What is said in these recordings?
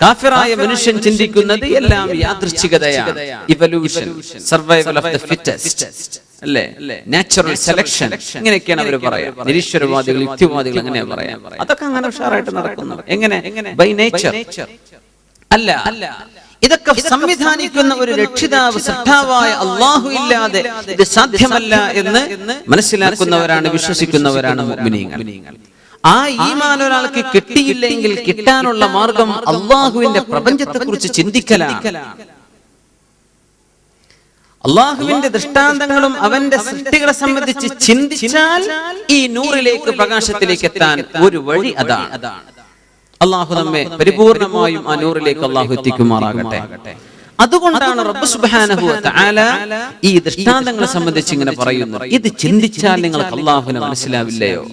കാഫിറായ മനുഷ്യൻ ചിന്തിക്കുന്നത് എല്ലാം യാദൃച്ഛികതയാണ്, evolution, survival of the fittest, അല്ലേ, നാച്ചുറൽ സെലക്ഷൻ, ഇങ്ങനെയൊക്കെയാണ് അവർ പറയാം. നിരീശ്വരവാദികൾ, യുക്തിവാദികൾ അങ്ങനെയാ പറയാം. അതൊക്കെ അങ്ങനെ ഉഷാറായിട്ട് നടക്കുന്നു. എങ്ങനെ? ബൈ നേച്ചർ അല്ല. ഇതൊക്കെ സംവിധാനിക്കുന്ന ഒരു രക്ഷിതാവ്, സൃഷ്ടാവായ അല്ലാഹു ഇല്ലാതെ ഇത് സാധ്യമല്ല എന്ന് മനസ്സിലാക്കുന്നവരാണ്, വിശ്വസിക്കുന്നവരാണ് മുഅ്മിനീങ്ങൾ. ആ ഈമാൻ ഒരാൾക്ക് കിട്ടിയില്ലെങ്കിൽ കിട്ടാനുള്ള മാർഗം അല്ലാഹുവിന്റെ പ്രപഞ്ചത്തെ കുറിച്ച് ചിന്തിക്കലാണ്. അല്ലാഹുവിന്റെ ദൃഷ്ടാന്തങ്ങളും അവന്റെ സൃഷ്ടികളെ സംബന്ധിച്ച് ചിന്തിച്ചാൽ ഈ നൂറിലേക്ക്, പ്രകാശത്തിലേക്ക് എത്താൻ ഒരു വഴി അതാണ്. അല്ലാഹു നമ്മെ പരിപൂർണമായും ആ നൂറിലേക്ക് അല്ലാഹു എത്തിക്കുമാറാകട്ടെ. അതുകൊണ്ടാണ് റബ്ബ് സുബ്ഹാനഹു വ തആല ഈ ദൃഷ്ടാന്തങ്ങളെ സംബന്ധിച്ച് ഇങ്ങനെ പറയുന്നത്. ഇത് ചിന്തിച്ചാൽ നിങ്ങൾക്ക് അല്ലാഹുവിനെ മനസ്സിലാവില്ലയോ?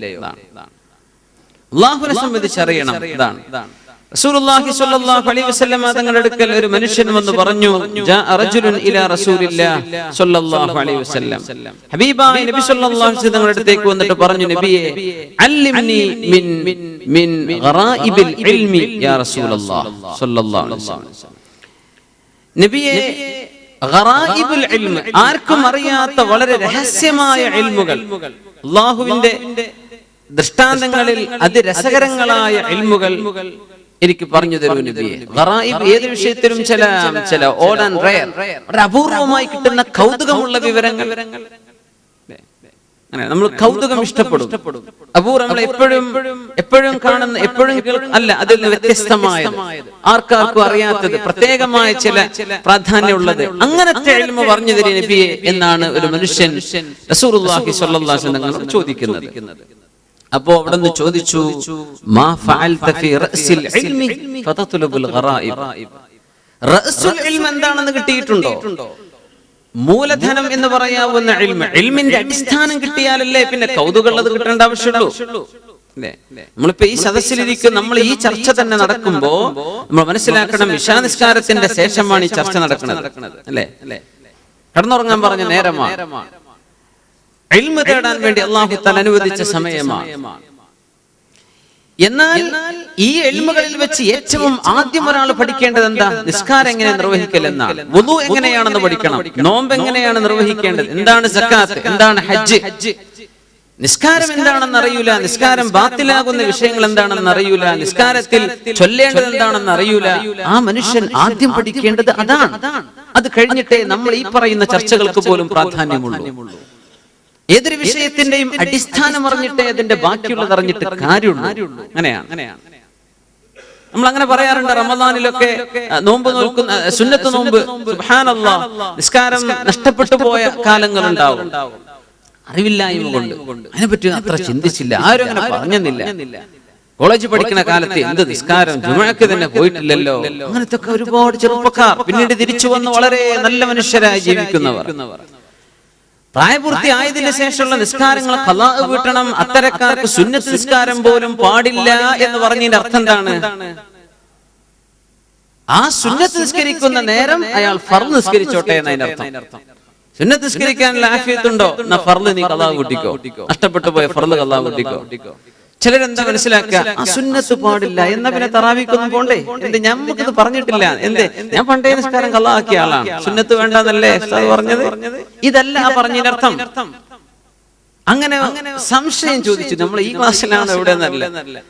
അല്ലാഹുവിനെ സംബന്ധിച്ച് അറിയണം. ഇതാണ് റസൂലുള്ളാഹി സ്വല്ലല്ലാഹു അലൈഹി വസല്ലം തങ്ങളുടെ അടുക്കൽ ഒരു മനുഷ്യൻ വന്ന് പറഞ്ഞു, ജാഅ റജുലുൻ ഇലാ റസൂലില്ലാഹി സ്വല്ലല്ലാഹു അലൈഹി വസല്ലം. ഹബീബായ നബി സ്വല്ലല്ലാഹു അലൈഹി വസല്ലം തങ്ങളുടെ അടുത്തേക്ക് വന്നിട്ട് പറഞ്ഞു, നബിയേ, അല്ലിംനി മിൻ ഗറായിബിൽ ഇൽമി യാ റസൂലല്ലാഹ് സ്വല്ലല്ലാഹു അലൈഹി വസല്ലം. നബിയേ, ഗറായിബുൽ ഇൽമ്, ആർക്കും അറിയാത്ത വളരെ രഹസ്യമായ ഇൽമുകൾ, അല്ലാഹുവിന്റെ ദൃഷ്ടാന്തങ്ങളിൽ അതിരസകരങ്ങളായ ഇൽമുകൾ എനിക്ക് പറഞ്ഞു തരൂ നബിയെ. ഗറായിബ് ഏത് വിഷയത്തിലും ചില ഓഡ് ആൻഡ് റെയർ, വളരെ അപൂർവമായി കിട്ടുന്ന കൗതുകമുള്ള വിവരങ്ങൾ. അങ്ങനെ നമ്മൾ കൗതുകം ഇഷ്ടപ്പെടും. അപൂർവം, നമ്മൾ എപ്പോഴും കാണുന്ന, എപ്പോഴും അല്ല, അതിൽ നിന്ന് വ്യത്യസ്തമായത്, ആർക്കാർക്കും അറിയാത്തത്, പ്രത്യേകമായ ചില പ്രാധാന്യമുള്ളത്, അങ്ങനത്തെ ഇൽമു പറഞ്ഞു തരീ നബിയെ എന്നാണ് ഒരു മനുഷ്യൻ റസൂലുള്ളാഹി സ്വല്ലല്ലാഹു അലൈഹി വസല്ലം ചോദിക്കുന്നത്. അപ്പോ അവിടെ നിന്ന് ചോദിച്ചു, മാ ഫഅൽത ഫീ റഅസിൽ ഇൽമി ഫതത്ലുബുൽ ഗറായിബ്. റഅസുൽ ഇൽമ എന്താണെന്ന് കിട്ടിയിട്ടുണ്ടോ? മൂലധനം എന്ന് പറയാവുന്ന ഇൽമ, ഇൽമിന്റെ അടിസ്ഥാനം കിട്ടിയാലല്ലേ പിന്നെ കൗതുകമുള്ളത് കിട്ടേണ്ട ആവശ്യമുള്ളൂ. നമ്മളിപ്പോ ഈ സദസ്സിലിരിക്കും, നമ്മൾ ഈ ചർച്ച തന്നെ നടക്കുമ്പോ നമ്മൾ മനസ്സിലാക്കണം, ഇശാ നിസ്കാരത്തിന്റെ ശേഷമാണ് ഈ ചർച്ച നടക്കുന്നത്, അല്ലേ? കടന്നുറങ്ങാൻ പറഞ്ഞ നേരമാണ്, ഇൽമ തേടാൻ വേണ്ടി അല്ലാഹു തആല അനുവദിച്ച സമയമാണ്. എന്നാൽ ഈ ഇൽമുകളിൽ വെച്ച് ഏറ്റവും ആദ്യം ഒരാൾ പഠിക്കേണ്ടത് എന്താ? നിസ്കാരം എങ്ങനെ നിർവഹിക്കൽ എന്നാണ്. വുളു എങ്ങനെയാണെന്ന് പഠിക്കണം, നോമ്പ് എങ്ങനെയാണ് നിർവഹിക്കേണ്ടത്, എന്താണ് സക്കാത്ത്, എന്താണ് ഹജ്ജ്. നിസ്കാരം എന്താണെന്ന് അറിയൂല, നിസ്കാരം ബാത്തിലാകുന്ന വിഷയങ്ങൾ എന്താണെന്ന് അറിയൂല, നിസ്കാരത്തിൽ ചൊല്ലേണ്ടത് എന്താണെന്ന് അറിയൂല. ആ മനുഷ്യൻ ആദ്യം പഠിക്കേണ്ടത് അതാണ്. അത് കഴിഞ്ഞിട്ടേ നമ്മൾ ഈ പറയുന്ന ചർച്ചകൾക്ക് പോലും പ്രാധാന്യമുള്ളൂ. ഏതൊരു വിഷയത്തിന്റെയും അടിസ്ഥാനം അറിഞ്ഞിട്ടേ അതിന്റെ ബാക്കിയുള്ളത് അറിഞ്ഞിട്ട് കാര്യമുള്ളൂ. അങ്ങനെയാണ്. നമ്മൾ അങ്ങനെ പറയാറുണ്ട്. റമദാനിലൊക്കെ നോമ്പ് നോൽക്കുന്ന, സുന്നത്ത് നോമ്പ്, സുബ്ഹാനല്ലാഹ്, നിസ്കാരം നഷ്ടപ്പെട്ടു പോയ കാലങ്ങൾ ഉണ്ടാവും. അറിവില്ലായ്മ കൊണ്ട് അതിനെപ്പറ്റി അത്ര ചിന്തിച്ചില്ല, ആരും അങ്ങനെ പറഞ്ഞെന്നില്ല. കോളേജ് പഠിക്കുന്ന കാലത്ത് എന്ത് നിസ്കാരം, ജുമുഅക്ക് തന്നെ പോയിട്ടില്ലല്ലോ, അങ്ങനത്തെ ഒരുപാട് ചെറുപ്പക്കാർ പിന്നീട് തിരിച്ചു വന്ന് വളരെ നല്ല മനുഷ്യരായി ജീവിക്കുന്നവർ. പ്രായപൂർത്തി ആയതിനു ശേഷമുള്ള നിസ്കാരങ്ങൾ ഖളാ വീട്ടണം, അത്തരക്കാർക്ക് സുന്നത്ത് നിസ്കാരം പോലും പാടില്ല എന്ന് പറഞ്ഞതിന്റെ അർത്ഥം എന്താണ്? ആ സുന്നത്ത് നിസ്കരിക്കുന്ന നേരം അയാൾ ഫർള് നിസ്കരിച്ചോട്ടെ എന്നതിന്റെ അർത്ഥം. സുന്നത്ത് നിസ്കരിക്കാനുള്ള ആഫിയത്തുണ്ടോ, എന്നാ ഫർള് നീ ഖളാ കൂട്ടിക്കോ, നഷ്ടപ്പെട്ടു പോയ ഫർള് ഖളാ കൂട്ടിക്കോ. ചിലരെന്താ മനസ്സിലാക്കുക, ആ സുന്നത്ത് പാടില്ല എന്നാ പിന്നെ തറാവീക്കൊന്നും പോണ്ടേ, എന്ത് ഞമ്മക്കിത് പറഞ്ഞിട്ടില്ല, എന്ത് ഞാൻ പണ്ടേ നിസ്കാരം ഖളാ ആക്കിയ ആളാണ്, സുന്നത്ത് വേണ്ടെന്നല്ലേ ഉസ്താദ് പറഞ്ഞത്. ഇതല്ല ആ പറഞ്ഞതിന്റെ അർത്ഥം. അങ്ങനെ സംശയം ചോദിച്ചു, നമ്മൾ ഈ ക്ലാസ്സിലാണ് എവിടെ എന്നല്ല.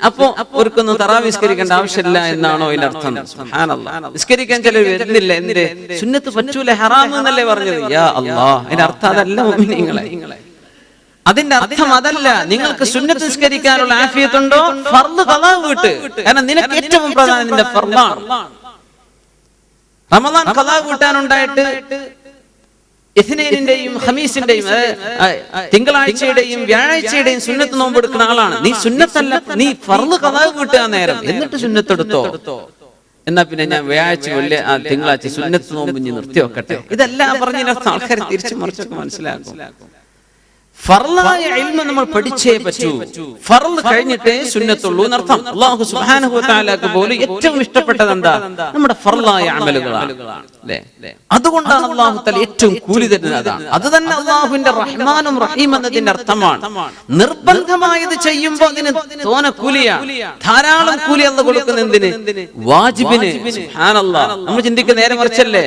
അപ്പൊ അവർക്കൊന്നും തറാവീഹ് നിസ്കരിക്കേണ്ട ആവശ്യമില്ല എന്നാണോ ഇതിന്റെ അർത്ഥം? സുബ്ഹാനല്ലാഹ്, നിസ്കരിക്കാൻ ചിലർ വരുന്നില്ല, എന്ത് സുന്നത്ത് പറ്റൂല, ഹറാം എന്നല്ലേ പറഞ്ഞത്. യാ അല്ലാഹ്, അതിന്റെ അർത്ഥം അതല്ല മുഅ്മിനീങ്ങളെ. അതിന്റെ അർത്ഥം അതല്ല. നിങ്ങൾക്ക് സുന്നത്ത് നിസ്കരിക്കാനുള്ള ആഫിയത്തുണ്ടോ, ഫർള് ഖളാ വീട്ട്. കാരണം നിനക്ക് ഏറ്റവും പ്രധാനം നിന്റെ ഫർളാണ്. റമദാൻ ഖളാ വീട്ടാനുണ്ടായിട്ട് ഇത്നൈനിന്റെയും ഖമീസിന്റെയും, തിങ്കളാഴ്ചയുടെയും വ്യാഴാഴ്ചയുടെയും സുന്നത്ത് നോമ്പ് എടുക്കുന്ന ആളാണ് നീ. സുന്നത്തല്ല, നീ ഫർള് ഖളാ വീട്ടാൻ നേരം എന്നിട്ട് സുന്നത്ത് എടുത്തോ. എന്നാ പിന്നെ ഞാൻ വ്യാഴാഴ്ച തിങ്കളാഴ്ച സുന്നത്ത് നോമ്പ് നിർത്തി വെക്കട്ടെ. ഇതെല്ലാം പറഞ്ഞതിനർത്ഥം ആൾക്കാർ തിരിച്ചു മറിച്ചൊക്കെ മനസ്സിലാക്കും. ഫർളായ ഇൽമ നമ്മൾ പഠിച്ചേ പറ്റൂ. ഫർള് കഴിഞ്ഞിട്ടേ സുന്നത്തുള്ളൂ എന്നർത്ഥം. അല്ലാഹു സുബ്ഹാനഹു വ തആലക്ക് പോലും ഏറ്റവും ഇഷ്ടപ്പെട്ടത് എന്താ? നമ്മുടെ ഫർളായ അമലുകളാണ്. അതുകൊണ്ടാണ് അല്ലാഹു തആല ഏറ്റവും കൂലി തരുന്നത്. അത് തന്നെ അല്ലാഹുവിന്റെ റഹ്മാനും റഹീം എന്നതിന്റെ അർത്ഥമാണ്. നിർബന്ധമായത് ചെയ്യുമ്പോൾ അതിന് തോന കൂലിയാണ്, ധാരാളം കൂലി അല്ലാഹു കൊടുക്കുന്ന എന്തിന്? വാജിബിന്. സുബ്ഹാനല്ലാഹ്. നമ്മൾ ചിന്തിക്കുന്ന നേരെ മറിച്ചല്ലേ,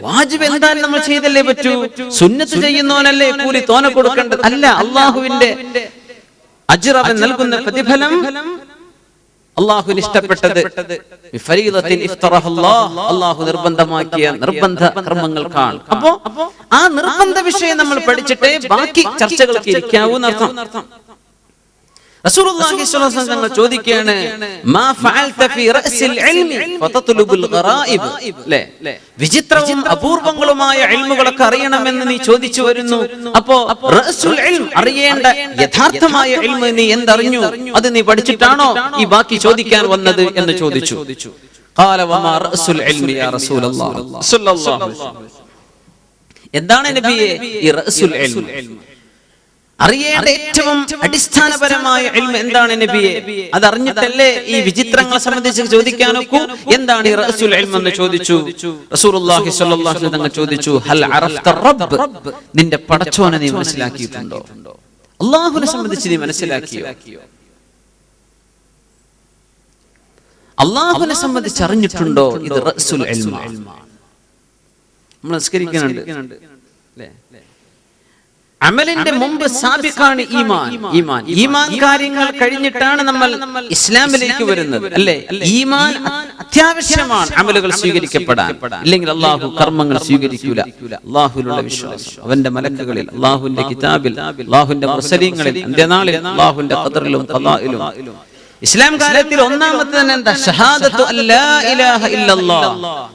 വാജിബ് എന്തായാലും നമ്മൾ ചെയ്തല്ലേ പറ്റൂ, സുന്നത്ത് ചെയ്യുന്നവനല്ലേ കൂലി തോന കൊടുക്കേണ്ടത്. അല്ല, അള്ളാഹുവിന്റെ അജ്ർ അവൻ നൽകുന്ന പ്രതിഫലം അള്ളാഹുവിന് ഇഷ്ടപ്പെട്ടത് അള്ളാഹു നിർബന്ധമാക്കിയ നിർബന്ധ കർമ്മങ്ങൾക്കാണ്. അപ്പോ ആ നിർബന്ധ വിഷയം നമ്മൾ പഠിച്ചിട്ടേ ബാക്കി ചർച്ചകൾക്ക് ഇരിക്കാവൂ എന്നർത്ഥം. റസൂലുള്ളാഹി സ്വല്ലല്ലാഹു അലൈഹി വസല്ലം ചോദിക്കുകയാണ്, മാ ഫഅൽത ഫീ റഅസിൽ ഇൽമി ഫതത്ലുബുൽ ഗറായിബ്. വിചിത്രവും അപൂർവങ്ങളുമായ ഇൽമുകളൊക്കെ അറിയണമെന്ന് നീ ചോദിച്ചു വരുന്നു. അപ്പോ റഅസുൽ ഇൽം, അറിയേണ്ട യഥാർത്ഥമായ ഇൽമ് നീ എന്തറിഞ്ഞു? അത് നീ പഠിച്ചിട്ടാണോ ഈ ബാക്കി ചോദിക്കാൻ വന്നത് എന്ന് ചോദിച്ചു. ഖാല വമാ റഅസുൽ ഇൽമി യാ റസൂലല്ലാഹ് സ്വല്ലല്ലാഹു അലൈഹി വസല്ലം. എന്താണ് നബിയേ ഈ റഅസുൽ ഇൽം? അറിയേണ്ട ഏറ്റവും അടിസ്ഥാനപരമായ ഇൽമ എന്താണ് നബിയെ? അത് അറിഞ്ഞിട്ടല്ലേ ഈ വിചിത്രങ്ങളെ സംബന്ധിച്ച് ചോദിക്കാനൊക്കൂ. എന്താണ് ഈ റഅസുൽ ഇൽം എന്ന് ചോദിച്ചു. റസൂലുള്ളാഹി സ്വല്ലല്ലാഹു അലൈഹി വസല്ലം ചോദിച്ചു, ഹൽ അറഫ്ത റബ്ബ്, നിന്റെ പടച്ചോനെ നീ മനസ്സിലാക്കിയിട്ടുണ്ടോ? അല്ലാഹുവിനെ സംബന്ധിച്ച് നീ മനസ്സിലാക്കിയോ? അല്ലാഹുവിനെ സംബന്ധിച്ച് അറിഞ്ഞിട്ടുണ്ടോ? ഇത് റഅസുൽ ഇൽം. നമ്മൾ നിസ്കരിക്കുന്നുണ്ട് അല്ലേ? അമലിന്റെ മുമ്പ് സാബിഖാണ് ഈമാൻ. ഈമാൻ കാര്യങ്ങൾ കഴിഞ്ഞിട്ടാണ് നമ്മൾ ഇസ്ലാമിലേക്ക് വരുന്നത് അല്ലേ? ഈമാൻ അത്യാവശ്യമാണ് അമലുകൾ സ്വീകരിക്കപ്പെടാൻ. ഇല്ലെങ്കിൽ അള്ളാഹു കർമ്മങ്ങൾ സ്വീകരിക്കൂല. അള്ളാഹുവിലുള്ള വിശ്വാസം, അവന്റെ മലക്കുകളിൽ, അള്ളാഹുവിന്റെ കിതാബിൽ, അള്ളാഹുവിന്റെ മുർസലീങ്ങളിൽ, അന്ത്യനാളിൽ, അള്ളാഹുവിന്റെ ഖദറിലും ഖദാഇലും. ഇസ്ലാം കാര്യത്തിൽ ഒന്നാമത്തെ തന്നെ എന്താ? ഷഹാദത്തു അല്ലാ ഇലാഹ ഇല്ലല്ലാഹ്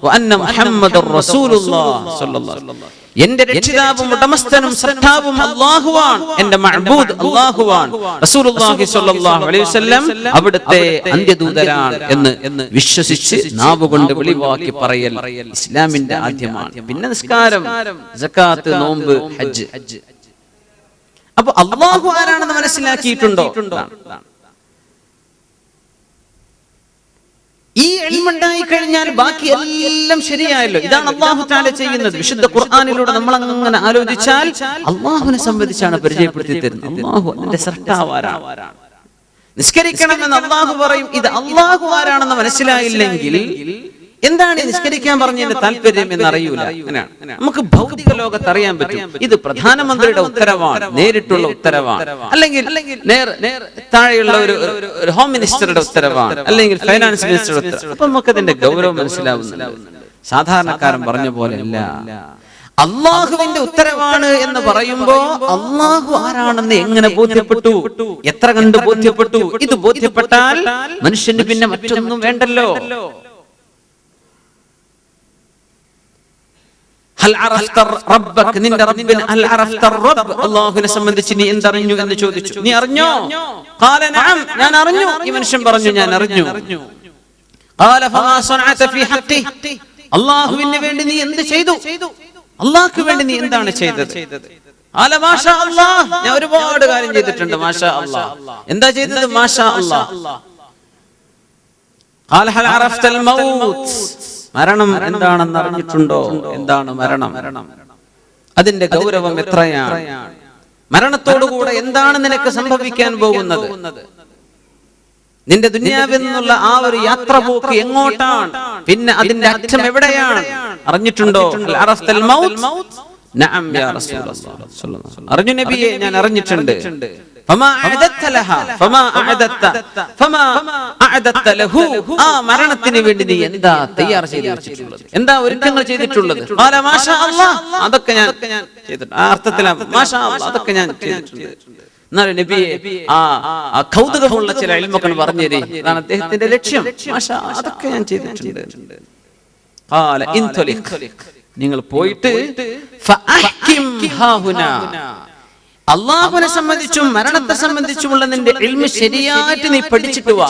വ അന്ന മുഹമ്മദുർ റസൂലുള്ളാഹ് സ്വല്ലല്ലാഹു അലൈഹി വസല്ലം. എന്റെ രക്ഷിതാവും ഉടമസ്ഥനും സൃഷ്ടാവും അല്ലാഹുവാണ്, എന്റെ മഅബൂദ് അല്ലാഹുവാണ്, റസൂലുള്ളാഹി സ്വല്ലല്ലാഹു അലൈഹി വസല്ലം അവിടുത്തെ അന്ത്യദൂതരാണ് എന്ന് വിശ്വസിച്ച് നാവുകൊണ്ട് വെളിവാക്കി പറയൽ ഇസ്ലാമിന്റെ ആദ്യമാണ്. പിന്നെ നിസ്കാരം, സകാത്ത്, നോമ്പ്, ഹജ്ജ്. അപ്പൊ അല്ലാഹു ആരാണെന്ന് മനസ്സിലാക്കിയിട്ടുണ്ടോ? ഈ ഇൽമുണ്ടായി കഴിഞ്ഞാൽ ബാക്കി എല്ലാം ശരിയായല്ലോ. ഇതാണ് അല്ലാഹു തആല ചെയ്യുന്നത്. വിശുദ്ധ ഖുർആനിലൂടെ നമ്മൾ അങ്ങനെ ആലോചിച്ചാൽ അല്ലാഹുവിനെ സംബന്ധിച്ചാണ് പരിചയപ്പെടുത്തി തരുന്നത്. അല്ലാഹു അതിന്റെ സൃഷ്ടാവ് ആരാണ്? നിസ്കരിക്കണമെന്ന് അല്ലാഹു പറയും. ഇത് അല്ലാഹു ആരാണെന്ന് മനസ്സിലായില്ലെങ്കിൽ എന്താണ് നിസ്കരിക്കാൻ പറഞ്ഞതിന്റെ താല്പര്യം എന്നറിയൂല. നമുക്ക് ഭൗതിക ലോകത്ത് അറിയാൻ പറ്റും, ഇത് പ്രധാനമന്ത്രിയുടെ ഉത്തരവാണ്, നേരിട്ടുള്ള ഉത്തരവാണ്, അല്ലെങ്കിൽ താഴെയുള്ള ഒരു ഹോം മിനിസ്റ്ററുടെ ഉത്തരവാണ്, അല്ലെങ്കിൽ ഫൈനാൻസ് മിനിസ്റ്ററുടെ ഉത്തരവ്. അപ്പൊ നമുക്ക് അതിന്റെ ഗൗരവം മനസ്സിലാവുന്നില്ല. സാധാരണക്കാരൻ പറഞ്ഞ പോലെ അല്ല. അള്ളാഹുവിന്റെ ഉത്തരവാണ് എന്ന് പറയുമ്പോ അള്ളാഹു ആരാണെന്ന് എങ്ങനെ ബോധ്യപ്പെട്ടു? എത്ര കണ്ട് ബോധ്യപ്പെട്ടു? ഇത് ബോധ്യപ്പെട്ടാൽ മനുഷ്യന് പിന്നെ മറ്റൊന്നും വേണ്ടല്ലോ. ഹൽ അറഫ്ത റബ്ബക, നിന്റെ റബ്ബിനെ ഹൽ അറഫ്ത റബ്ബ്, അല്ലാഹുവിനെ സംബന്ധിച്ച് നീ എന്തറിഞ്ഞു എന്ന് ചോദിച്ചു. നീ അറിഞ്ഞോ? ഖാല നഅം, ഞാൻ അറിഞ്ഞു. ഈ മനുഷ്യൻ പറഞ്ഞു, ഞാൻ അറിഞ്ഞു. ഖാല ഫമാ സനഅത ഫീ ഹഖ്ഖി, അല്ലാഹുവിന് വേണ്ടി നീ എന്ത് ചെയ്തു? അല്ലാഹുവിന് വേണ്ടി നീ എന്താണ് ചെയ്തത്? ഖാല മാഷാ അല്ലാഹ്, ഞാൻ ഒരുപാട് കാര്യം ചെയ്തിട്ടുണ്ട്. മാഷാ അല്ലാഹ്. എന്താ ചെയ്തത്? മാഷാ അല്ലാഹ്. ഖാല ഹൽ അറഫ്തൽ മൗത്ത്, മരണം എന്താണെന്ന് അറിഞ്ഞിട്ടുണ്ടോ? എന്താണ് മരണം? അതിന്റെ ഗൗരവം എത്രയാണ്? മരണത്തോടുകൂടെ എന്താണ് നിനക്ക് സംഭവിക്കാൻ പോകുന്നത്? നിന്റെ ദുനിയാവിൽ നിന്നുള്ള ആ ഒരു യാത്ര പോക്ക് എങ്ങോട്ടാണ്? പിന്നെ അതിന്റെ അറ്റം എവിടെയാണ്? അറിഞ്ഞിട്ടുണ്ടോ? അറഫ്തൽ മൗത്ത്? നഅം യാ റസൂലല്ലാഹ്. അറിഞ്ഞു നബിയെ, ഞാൻ അറിഞ്ഞിട്ടുണ്ട്. ഫമാ അഅദത്ത ലഹാ, ഫമാ അഅദത്ത, ഫമാ അഅദത്ത ലഹു, ആ മരണത്തിന് വേണ്ടി നീ എന്താ തയ്യാർ ചെയ്തു വെച്ചിട്ടുള്ളത്? എന്താ ഒരുക്കങ്ങൾ ചെയ്തിട്ടുള്ളത്? ഖാല മാഷാ അല്ലാഹ്, അതൊക്കെ ഞാൻ ചെയ്തിട്ടുണ്ട്. ആ അർത്ഥത്തിലാണ് മാഷാ അല്ലാഹ്, അതൊക്കെ ഞാൻ ചെയ്തിട്ടുണ്ട്. എന്നാലും നബിയെ ആ കൗതുകമുള്ള ചില ഇൽമൊക്കെ പറഞ്ഞു തരി, അതാണ് അദ്ദേഹത്തിന്റെ ലക്ഷ്യം. മാഷാ, അതൊക്കെ ഞാൻ ചെയ്തിട്ടുണ്ട്. ഖാല ഇൻതലിഖ്, നിങ്ങൾ പോയിട്ട് ഫഅഹ്കിം ഹാഹുനാ, അല്ലാഹുവിനെ സംബന്ധിച്ചും മരണത്തെ സംബന്ധിച്ചുമുള്ള നിന്റെ ഇൽമ് ശരിയായിട്ട് നീ പഠിച്ചിട്ട് വാ.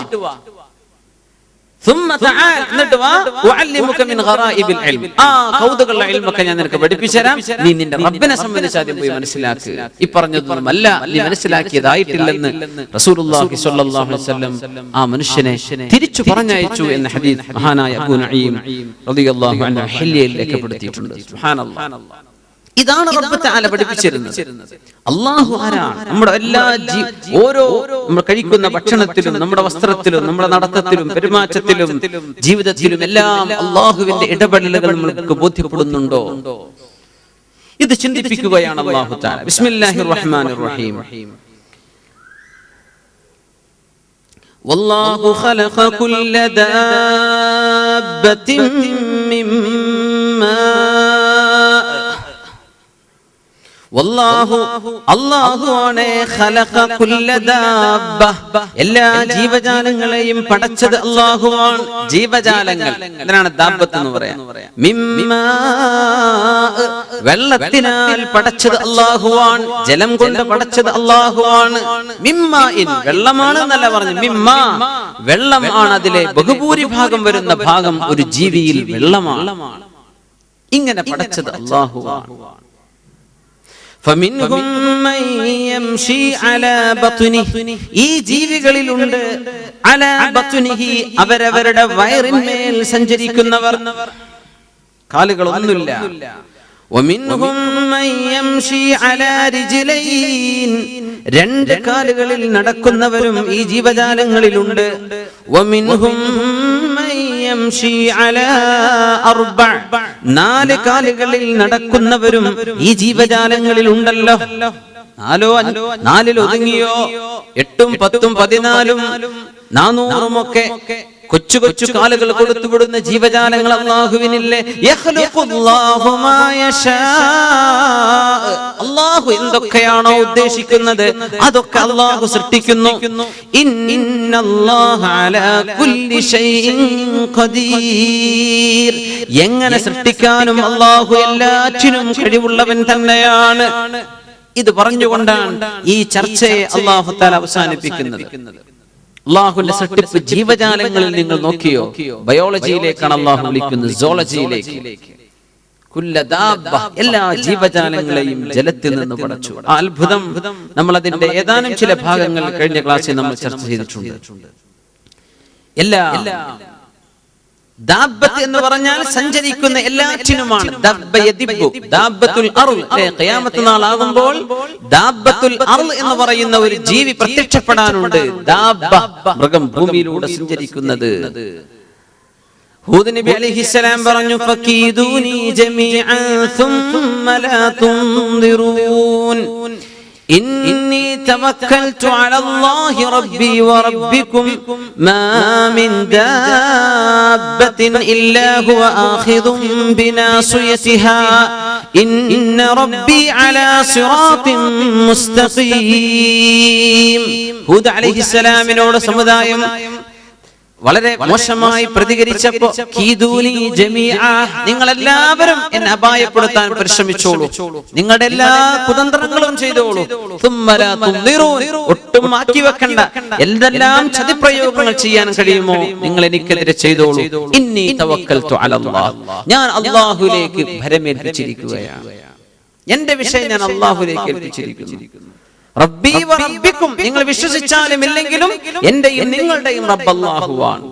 എന്നിട്ട് വാ ഉഅല്ലിമുക മിൻ ഗറായിബിൽ ഇൽം, ആ കൗതുകമുള്ള ഇൽമൊക്കെ ഞാൻ നിനക്ക് പഠിപ്പിച്ചു തരാം. നീ നിന്റെ റബ്ബിനെ സംബന്ധിച്ച് ആദ്യം പോയി മനസ്സിലാക്കുക. ഈ പറഞ്ഞതൊന്നുമല്ല നീ മനസ്സിലാക്കിയതായിട്ടില്ലെന്ന് റസൂലുള്ളാഹി സ്വല്ലല്ലാഹു അലൈഹി വസല്ലം ആ മനുഷ്യനെ തിരിച്ചു പറഞ്ഞയച്ചു എന്ന ഹദീസ് മഹാനായ അബൂ നഈം റളിയല്ലാഹു അൻഹു ഹില്യയിൽ രേഖപ്പെടുത്തിയിട്ടുണ്ട്. സുബ്ഹാനല്ലാഹ്. ഇതാണ് റബ്ബ് തആല പഠിപ്പിച്ചിരുന്നത്. അല്ലാഹു ആരാണ്? നമ്മുടെ എല്ലാ ഓരോ നമ്മൾ കഴിക്കുന്ന ഭക്ഷണത്തിലും നമ്മുടെ വസ്ത്രത്തിലും നമ്മുടെ നടത്തത്തിലും പെരുമാറ്റത്തിലും ജീവിതത്തിലും എല്ലാം അല്ലാഹുവിന്റെ ഇടപെടലുകൾ നമുക്ക് ബോധ്യപ്പെടുന്നുണ്ടോ? ഇത് ചിന്തിപ്പിക്കുകയാണ് അല്ലാഹു തആല. ബിസ്മില്ലാഹിർ റഹ്മാനിർ റഹീം. വല്ലാഹു ഖലഖ കുല്ല ദാബത്തിൻ മിമ്മാ വല്ലാഹു അല്ലാഹുവാണ് ഖലഖ കുല്ല ദാബ്ബ, എല്ലാ ജീവജാലങ്ങളെയും പടച്ചത് അല്ലാഹുവാണ്. ജീവജാലങ്ങൾ ഇതിനാണ് ദാബ്ബത്ത് എന്ന് പറയാം. മിമ്മാ, വെള്ളത്തിനാൽ പടച്ചത് അല്ലാഹുവാണ്, ജലം കൊണ്ട് പടച്ചത് അല്ലാഹുവാണ്. മിമ്മാഇൻ, വെള്ളമാണ് എന്നല്ല പറഞ്ഞു, മിമ്മാ, വെള്ളം ആണ് അതിലെ ബഹുഭൂരിഭാഗം വരുന്ന ഭാഗം ഒരു ജീവിയിൽ വെള്ളമാണ്. ഇങ്ങനെ പടച്ചത് അല്ലാഹുവാണ്. فمنهم من يمشي على بطنه, ഈ ജീവികളിലുണ്ട് على بطنه, അവരവരുടെ വയറിന്മേൽ സഞ്ചരിക്കുന്നവർ, കാലുകളൊന്നുമില്ല. ومنهم من يمشي على رجلين, രണ്ട് കാലുകളിൽ നടക്കുന്നവരും ഈ ജീവജാലങ്ങളിലുണ്ട്. ومنهم من يمشي على أربع, നാല് കാലുകളിൽ നടക്കുന്നവരും ഈ ജീവജാലങ്ങളിൽ ഉണ്ടല്ലോ. നാലിൽ ഒതുങ്ങിയോ 8ഉം 10ഉം 14ഉം 400ഉം ഒക്കെ കൊച്ചു കൊച്ചു കാലുകൾ കൊടുത്തുവിടുന്ന ജീവജാലങ്ങൾ അല്ലാഹുവിനില്ലേ? യഖ്ലുഖുല്ലാഹു മാ യശാ, അല്ലാഹു എന്തൊക്കെയാണോ ഉദ്ദേശിക്കുന്നത് അതൊക്കെ അല്ലാഹു സൃഷ്ടിക്കുന്നു. ഇന്നല്ലാഹ അലാ കുല്ലി ഷൈഇൻ ഖദീർ, എങ്ങനെ സൃഷ്ടിക്കാനും അല്ലാഹു എല്ലാറ്റിനും കഴിവുള്ളവൻ തന്നെയാണ്. ഇത് പറഞ്ഞുകൊണ്ടാണ് ഈ ചർച്ചയെ അല്ലാഹു തആല അവസാനിപ്പിക്കുന്നത്. അല്ലാഹുവിന്റെ സൃഷ്ടിപ്പ് ജീവജാലങ്ങളിൽ നിങ്ങൾ നോക്കിയോ? ബയോളജിയിലേക്കാണ് അല്ലാഹു വിളിക്കുന്നത്, സോളജിയിലേക്ക്. കുല്ല ദാബ്ബ, എല്ലാ ജീവജാലങ്ങളെയും ജലത്തിൽ നിന്ന് പടച്ചു. ആ അത്ഭുതം നമ്മൾ അതിന്റെ ഏതാനും ചില ഭാഗങ്ങൾ കഴിഞ്ഞ ക്ലാസ്സിൽ നമ്മൾ ചർച്ച ചെയ്തിട്ടുണ്ട്. എല്ലാ ദാബ്ബത്ത് എന്ന് പറഞ്ഞാൽ സഞ്ചരിക്കുന്ന എല്ലാറ്റിനുമാണ്. ദബ്ബ യദിബ്ബു, ദാബ്ബത്തുൽ അർള്. ഖിയാമത്ത് നാളാകുമ്പോൾ ദാബ്ബത്തുൽ അർള് എന്ന് പറയുന്ന ഒരു ജീവി പ്രത്യക്ഷപ്പെടാനുണ്ട്. ദാബ്ബ, മൃഗം, ഭൂമിയിലൂടെ സഞ്ചരിക്കുന്നത്. ഹൂദ് നബി അലൈഹിസ്സലാം പറഞ്ഞു, ഫകീദൂനി ജമീഅൻ സുമ്മ ലാ തുൻദിറൂൻ, إني توكلت على الله ربي وربكم ما من دابة إلا هو آخذ بناصيتها إن ربي على صراط مستقيم. ഹൂദ് അലൈഹിസ്സലാമിനോട് സമുദായം വളരെ മോശമായി പ്രതികരിച്ചപ്പോ, കീദൂനി ജമീഅ, നിങ്ങളെല്ലാവരും എന്നെ അപായപ്പെടുത്താൻ പരിശ്രമിച്ചോളൂ, നിങ്ങളുടെ എല്ലാ കുതന്ത്രങ്ങളും ചെയ്തോളൂ. സുമ്മ ലാ തുൻദിറൂൻ, ഒട്ടും മാറ്റി വെക്കണ്ട, എന്തെല്ലാം ചതിപ്രയോഗങ്ങൾ ചെയ്യാൻ കഴിയുമോ നിങ്ങൾ എനിക്കെതിരെ ചെയ്തോളൂ. ഇന്നി തവക്കൽതു അലല്ലാഹ്, ഞാൻ അല്ലാഹുവിലേക്ക് ഭരമേൽപ്പിച്ചിരിക്കുകയാണ്. എന്റെ വിഷയം ഞാൻ അല്ലാഹുവിലേക്ക് ഏൽപ്പിച്ചിരിക്കുന്നു. റബ്ബി വ റബ്ബിക്കും, നിങ്ങൾ വിശ്വസിച്ചാലും ഇല്ലെങ്കിലും എന്റെയും നിങ്ങളുടെയും റബ്ബ് അല്ലാഹുവാണ്.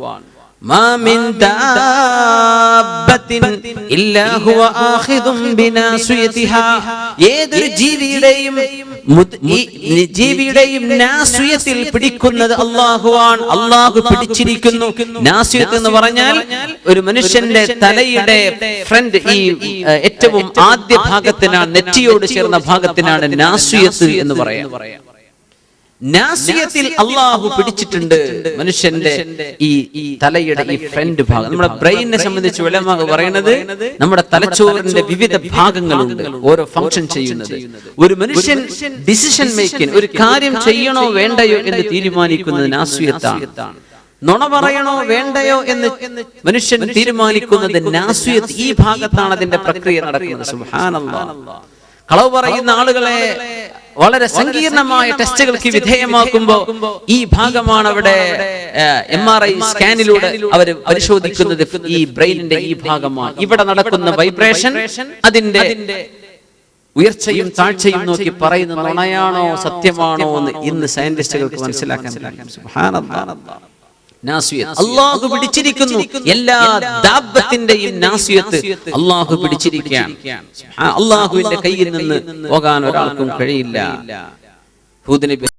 മാ മിൻ ദാബ്ബത്തിൻ ഇല്ലാ ഹുവ ആഖിദുൻ ബിനാസിയതിഹാ, ഏതൊരു ജീവിയുടെയും നാസിയത്തിൽ പിടിക്കുന്നത് അല്ലാഹുവാണ്. അല്ലാഹു പിടിച്ചിരിക്കുന്നു. നാസിയത്ത് എന്ന് പറഞ്ഞാൽ ഒരു മനുഷ്യന്റെ തലയുടെ ഫ്രണ്ട്, ഈ ഏറ്റവും ആദ്യ ഭാഗത്തിനാണ്, നെറ്റിയോട് ചേർന്ന ഭാഗത്തിനാണ് നാസിയത്ത് എന്ന് പറയാം. നാസിയത്തിൽ അല്ലാഹു പിടിച്ചിട്ടുണ്ട് മനുഷ്യന്റെ ഈ തലയുടെ ഈ ഫ്രണ്ട് ഭാഗം. നമ്മുടെ ബ്രെയിനിനെ സംബന്ധിച്ച് ഉലമാ പറയുന്നത്, നമ്മുടെ തലച്ചോറിന്റെ വിവിധ ഭാഗങ്ങളുണ്ട് ഓരോ ഫംഗ്ഷൻ ചെയ്യുന്നത്. ഒരു മനുഷ്യൻ ഡിസിഷൻ മേക്കിംഗ്, ഒരു കാര്യം ചെയ്യണോ വേണ്ടയോ എന്ന് തീരുമാനിക്കുന്നത് നാസിയത്താണ്. നുണ പറയണോ വേണ്ടയോ എന്ന് മനുഷ്യൻ തീരുമാനിക്കുന്നത് നാസിയത്ത്, ഈ ഭാഗത്താണ് അതിന്റെ പ്രക്രിയ നടക്കുന്നത്. സുബ്ഹാനല്ലാഹ്. കളവ് പറയുന്ന ആളുകളെ വളരെ സങ്കീർണമായ ടെസ്റ്റുകൾക്ക് വിധേയമാക്കുമ്പോ ഈ ഭാഗമാണ് അവിടെ MRI സ്കാനിലൂടെ അവർ പരിശോധിക്കുന്നത്. ഈ ബ്രെയിനിന്റെ ഈ ഭാഗമാണ്. ഇവിടെ നടക്കുന്ന വൈബ്രേഷൻ അതിന്റെ ഉയർച്ചയും താഴ്ചയും നോക്കി പറയുന്ന നുണയാണോ സത്യമാണോ എന്ന് ഇന്ന് സയന്റിസ്റ്റുകൾക്ക് മനസ്സിലാക്കാൻ സുബ്ഹാനല്ലാഹ്. അല്ലാഹു പിടിച്ചിരിക്കുന്നു. എല്ലാ ദാബത്തിന്റെയും നാസിയത്ത് അല്ലാഹു പിടിച്ചിരിക്കുകയാണ്. അല്ലാഹുവിന്റെ കയ്യിൽ നിന്ന് പോകാൻ ഒരാൾക്കും കഴിയില്ല. ഹൂദ് നബി